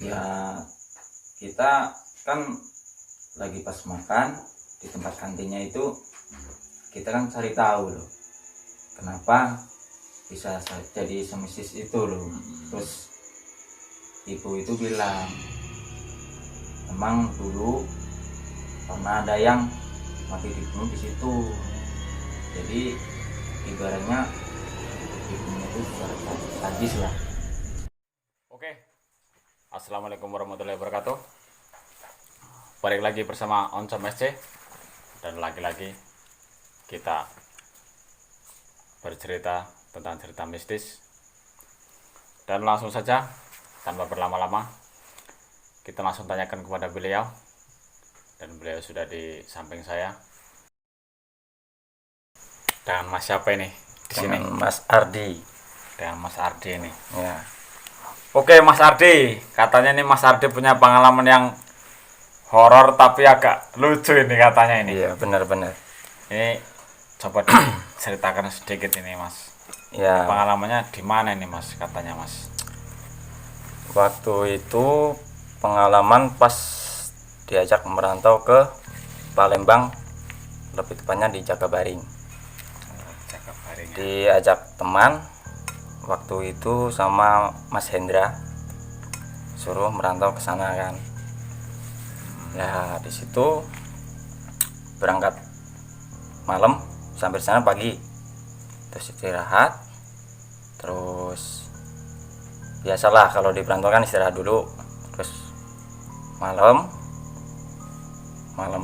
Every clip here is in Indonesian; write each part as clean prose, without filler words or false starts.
Ya, kita kan lagi pas makan di tempat kantinnya itu, kita kan cari tahu loh kenapa bisa jadi semistis itu loh. Terus ibu itu bilang emang dulu pernah ada yang mati dibunuh di situ. Jadi ibaratnya ibunya itu sadis lah. Oke, assalamualaikum warahmatullahi wabarakatuh. Balik lagi bersama Oncom SC, dan lagi-lagi kita bercerita tentang cerita mistis. Dan langsung saja, tanpa berlama-lama, kita langsung tanyakan kepada beliau. Dan beliau sudah di samping saya. Dan Mas siapa ini di sini? Dengan Mas Ardi. Dengan Mas Ardi ini. Ya, Oke, Mas Ardi, katanya ini Mas Ardi punya pengalaman yang horor tapi agak lucu ini katanya ini. iya benar-benar. Ini coba diceritakan sedikit ini, Mas. Ya, Pengalamannya di mana ini, Mas? Katanya, Mas. waktu itu pengalaman pas diajak merantau ke Palembang, lebih tepatnya di Jakabaring. Cakap harinya. Diajak teman waktu itu sama Mas Hendra, suruh merantau ke sana kan. Ya di situ berangkat malam sampai sana pagi, terus istirahat, terus biasalah kalau di perantauan kan istirahat dulu, terus malam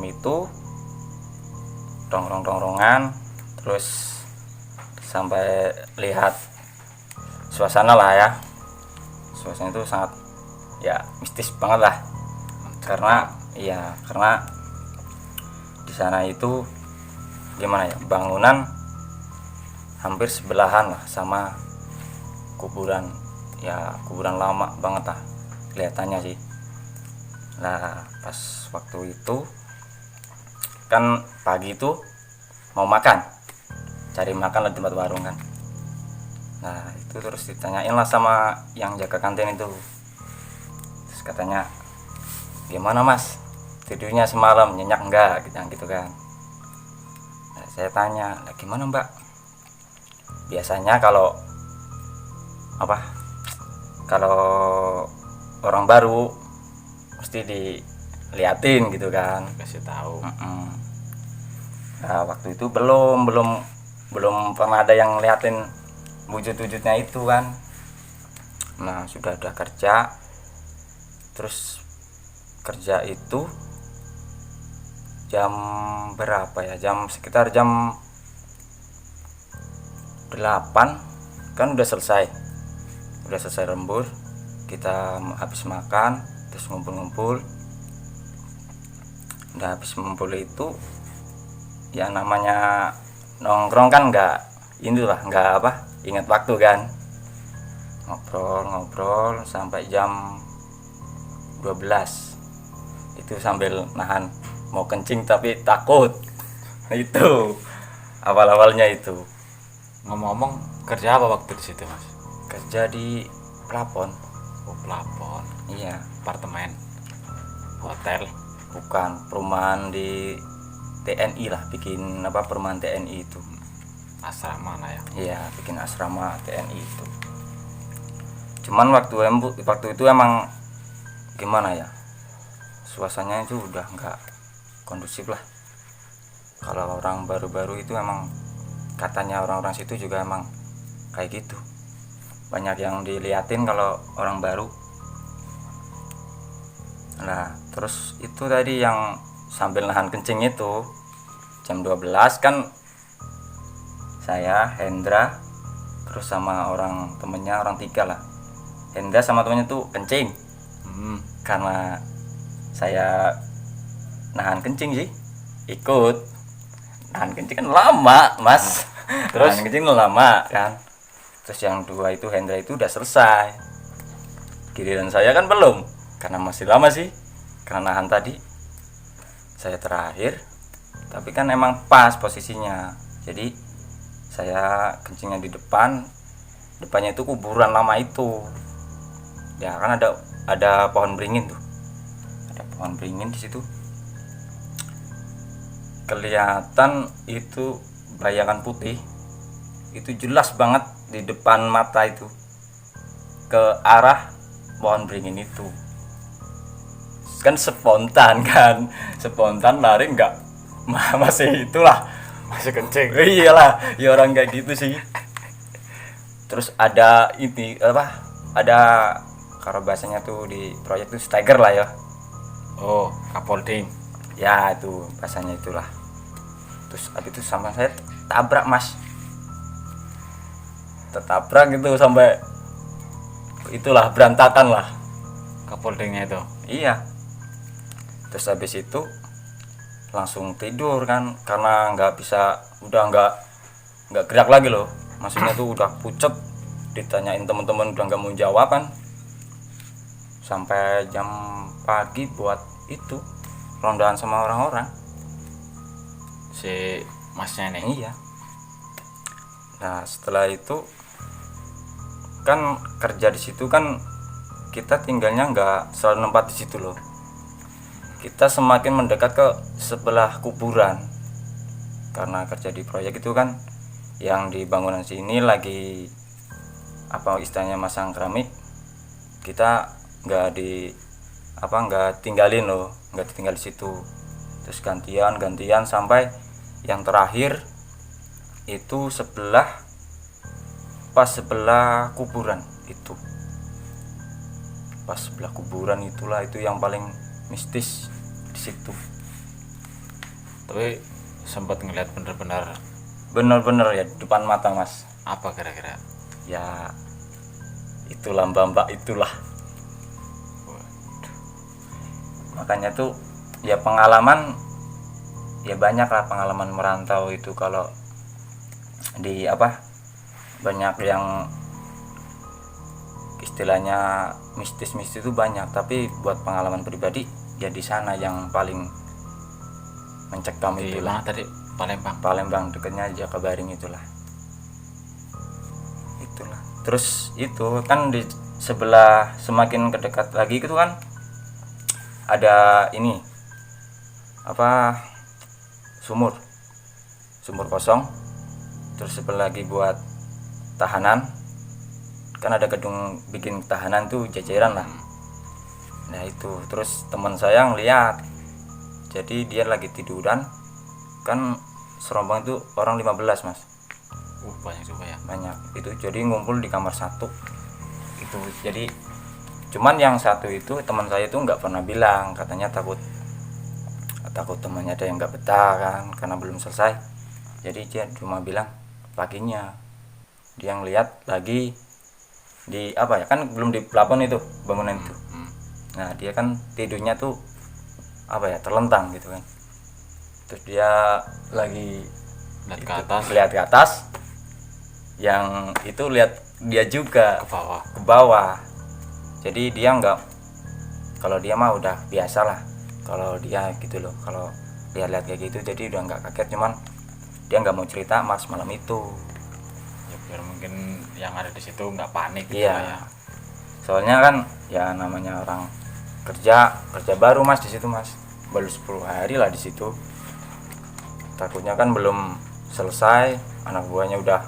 itu tongkrong-tongkrongan, terus sampai lihat suasana lah ya. Suasana itu sangat ya mistis banget lah, karena di sana itu gimana ya, bangunan hampir sebelahan lah sama kuburan, ya kuburan lama banget lah kelihatannya sih. Nah pas waktu itu kan pagi itu mau makan, cari makan lah di tempat warung kan. Nah itu terus ditanyain lah sama yang jaga kantin itu, terus katanya gimana mas, tidurnya semalam nyenyak enggak gitu kan. Nah, saya tanya lah gimana mbak, biasanya kalau orang baru mesti diliatin gitu kan. Kasih tahu. Nah waktu itu belum pernah ada yang liatin wujud-wujudnya itu kan. Nah sudah kerja, terus kerja itu jam berapa ya, sekitar jam 8 kan udah selesai lembur. Kita habis makan terus ngumpul-ngumpul. Udah habis ngumpul itu ya namanya nongkrong kan nggak ingat waktu kan. Ngobrol sampai jam 12 itu sambil nahan mau kencing tapi takut. Itu awalnya itu. Ngomong-ngomong, kerja apa waktu di situ, Mas? Kerja di plafon. Oh, pelapor. Iya, Apartemen. Hotel. bukan, perumahan di TNI lah, bikin perumahan TNI itu. Asrama lah ya. Iya, bikin asrama TNI itu. Cuman waktu itu emang gimana ya, suasananya itu udah nggak kondusif lah. Kalau orang baru-baru itu emang katanya orang-orang situ juga emang kayak gitu, banyak yang diliatin kalau orang baru. Nah terus itu tadi yang sambil nahan kencing itu jam 12 kan, saya Hendra terus sama orang temennya, orang tiga lah. Hendra sama temennya tuh kencing, karena saya nahan kencing sih, ikut nahan kencing kan lama mas. Terus nahan kencing lama kan. Terus yang dua itu Hendra itu udah selesai, giliran saya kan belum, karena masih lama sih, karena nahan tadi. Saya terakhir, tapi kan emang pas posisinya, jadi saya kencingnya di depannya itu kuburan lama itu ya kan, ada pohon beringin tuh, ada pohon beringin di situ. Kelihatan itu bayangan putih, itu jelas banget di depan mata itu, ke arah pohon beringin itu. Kan spontan kan, spontan lari nggak, masih itulah, Masih kencing. iyalah ya orang kayak gitu sih. Terus ada ini apa, ada kalau bahasanya tuh di proyek tuh stagger lah ya, Oh, kapholding. ya itu bahasanya itulah. Terus habis itu sama saya tabrak mas, tertabrak gitu sampai itulah berantakan lah. Kapholdingnya itu. Iya. Terus habis itu langsung tidur kan, karena nggak bisa, udah nggak gerak lagi loh, maksudnya tuh udah pucet, ditanyain teman-teman udah nggak mau jawab kan, sampai jam pagi buat itu rondaan sama orang-orang. Si masnya nih. Iya. Nah setelah itu kan kerja di situ kan, kita tinggalnya nggak selalu nempat di situ loh, kita semakin mendekat ke sebelah kuburan, karena kerja di proyek itu kan yang di bangunan sini lagi apa istilahnya masang keramik, kita nggak tinggalin loh, nggak ditinggal di situ. Terus gantian sampai yang terakhir itu pas sebelah kuburan itu, pas sebelah kuburan itulah itu yang paling mistis di situ. Tapi sempat ngeliat Bener-bener ya depan mata mas, apa kira-kira? ya itulah mbak itulah. Makanya tuh ya pengalaman, ya banyak lah pengalaman merantau itu. Kalau di apa, banyak yang istilahnya mistis-mistis itu banyak, tapi buat pengalaman pribadi ya di sana yang paling mencekam Di itulah. mana tadi? Palembang. Palembang dekatnya Jakabaring itulah. Terus itu kan di sebelah semakin kedekat lagi itu kan ada ini apa, sumur kosong. Terus sebelah lagi buat tahanan, kan ada gedung bikin tahanan tuh jajaran lah. Nah itu terus teman saya ngeliat, jadi dia lagi tiduran kan, serombongan itu orang 15 mas, Banyak juga ya. banyak itu, jadi ngumpul di kamar satu itu. Jadi cuman yang satu itu teman saya itu nggak pernah bilang, katanya takut temannya ada yang nggak betah kan karena belum selesai. Jadi dia cuma bilang paginya dia ngeliat lagi di apa ya, kan belum di plafon itu bangunan itu. Nah dia kan tidurnya tuh apa ya, terlentang gitu kan. Terus dia lagi Lihat ke atas, lihat ke atas, yang itu lihat dia juga ke bawah. ke bawah. Jadi dia nggak, kalau dia mah udah biasa lah kalau dia gitu loh, kalau lihat-lihat kayak gitu, jadi udah nggak kaget. Cuman dia nggak mau cerita mas malam itu. Ya biar mungkin yang ada di situ nggak panik gitu Iya, lah ya. soalnya kan ya namanya orang kerja baru mas di situ mas, baru 10 hari lah di situ. Takutnya kan belum selesai, anak buahnya udah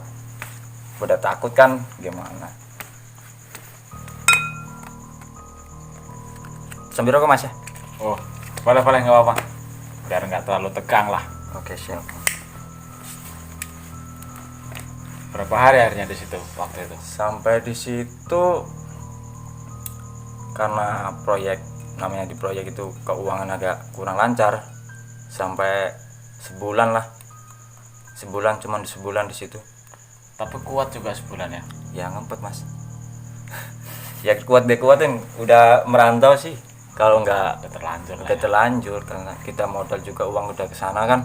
takut kan, gimana. Sambil rokok mas ya. Oh, boleh nggak apa-apa. Biar nggak terlalu tegang lah. Oke siap. Berapa hari akhirnya di situ waktu itu? Sampai di situ karena proyek, namanya di proyek itu keuangan agak kurang lancar, sampai sebulan lah, cuman sebulan di situ. Tapi kuat juga sebulan ya. Ya ngempet mas. Ya kuatin udah merantau sih, kalau nggak Udah terlanjur lah udah ya. terlanjur, karena kita modal juga, uang udah kesana kan.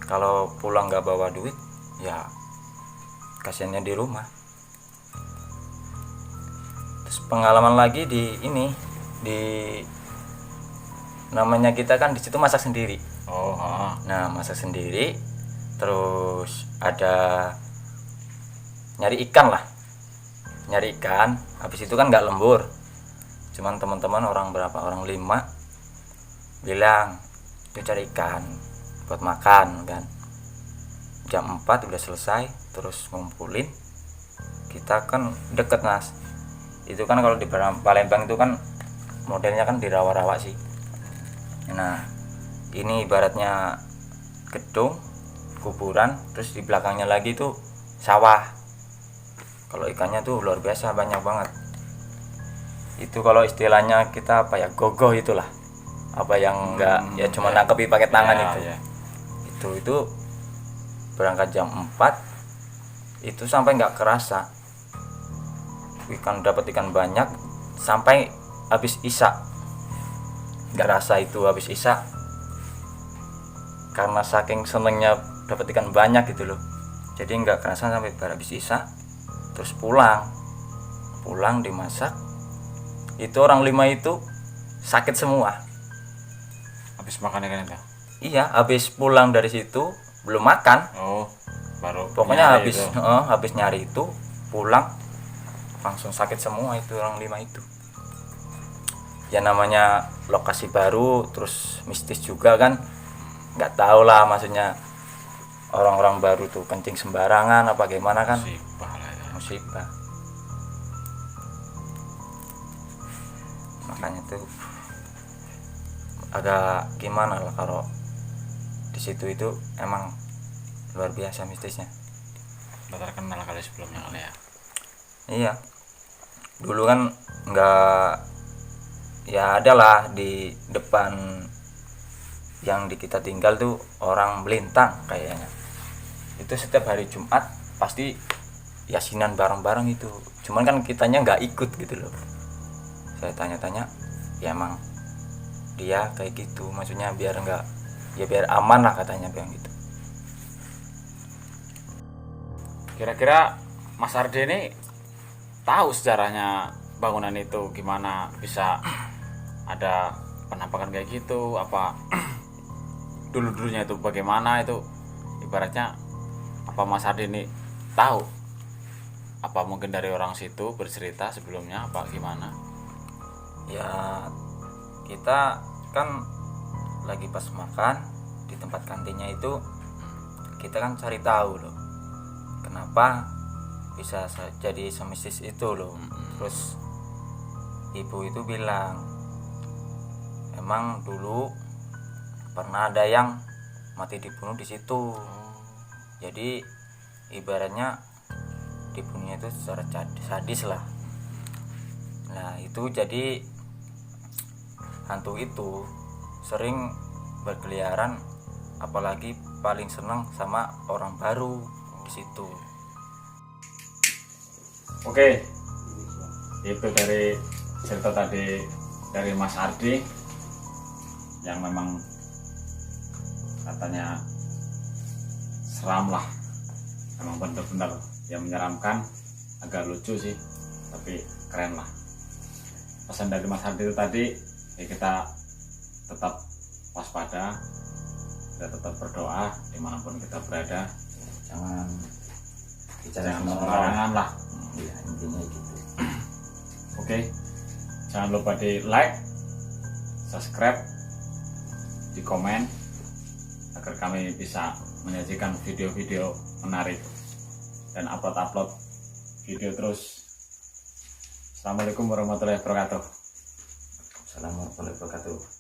Kalau pulang nggak bawa duit ya kasihannya di rumah. Terus pengalaman lagi di ini, di namanya kita kan di situ masak sendiri. Oh, Nah masak sendiri, terus ada nyari ikan. Habis itu kan nggak lembur, Cuman teman-teman orang berapa, orang 5 bilang itu cari ikan buat makan kan. Jam 4 udah selesai, terus ngumpulin. Kita kan deket Mas, itu kan kalau di Palembang itu kan modelnya kan di rawa-rawa sih. Nah ini ibaratnya gedung kuburan, terus di belakangnya lagi tuh sawah. Kalau ikannya tuh luar biasa, banyak banget. Itu kalau istilahnya kita apa ya, gogoh itulah, apa yang enggak ya cuma nangkepi pakai tangan itu berangkat jam 4 itu sampai nggak kerasa dapat ikan banyak sampai habis isya. Nggak rasa itu habis isya, karena saking senengnya dapat ikan banyak gitu loh, jadi nggak kerasa sampai habis isya. Terus pulang dimasak, itu orang 5 itu sakit semua. Habis makan ikan itu? Iya, habis pulang dari situ belum makan. Oh, baru Pokoknya nyari habis nyari itu pulang langsung sakit semua itu orang 5 itu. Ya namanya lokasi baru, terus mistis juga kan, nggak tahu lah, maksudnya orang-orang baru tuh kencing sembarangan apa gimana kan, musibah lah ya. musibah. Makanya tuh agak gimana lah kalau di situ itu emang luar biasa mistisnya. Udah terkenal kali sebelumnya kali ya. Iya, dulu kan nggak, ya adalah di depan yang di kita tinggal tuh orang melintang kayaknya. Itu setiap hari Jumat pasti yasinan bareng-bareng itu. Cuman kan kitanya nggak ikut gitu loh. Saya tanya-tanya, ya emang dia kayak gitu, maksudnya biar nggak, ya biar aman lah katanya bilang gitu. Kira-kira Mas Ardi ini tahu sejarahnya bangunan itu gimana bisa ada penampakan kayak gitu, apa dulu-dulunya itu bagaimana, itu ibaratnya apa Mas Ardi ini tahu, apa mungkin dari orang situ bercerita sebelumnya apa gimana? Ya kita kan lagi pas makan di tempat kantinnya itu, kita kan cari tahu loh kenapa bisa jadi semistis itu loh. Terus ibu itu bilang emang dulu pernah ada yang mati dibunuh di situ. Jadi ibaratnya dibunuhnya itu secara sadis lah. Nah itu jadi hantu itu sering berkeliaran, apalagi paling senang sama orang baru di situ. Oke, itu dari cerita tadi dari Mas Ardi yang memang katanya seram lah, memang benar-benar yang menyeramkan, agak lucu sih tapi keren lah. Pesan dari Mas Ardi itu tadi ya, kita tetap waspada, kita tetap berdoa dimanapun kita berada, Jangan sembarangan lah. Ya intinya gitu. Oke, jangan lupa di like, subscribe, di komen agar kami bisa menyajikan video-video menarik dan upload video terus. Assalamualaikum warahmatullahi wabarakatuh. Assalamualaikum warahmatullahi wabarakatuh.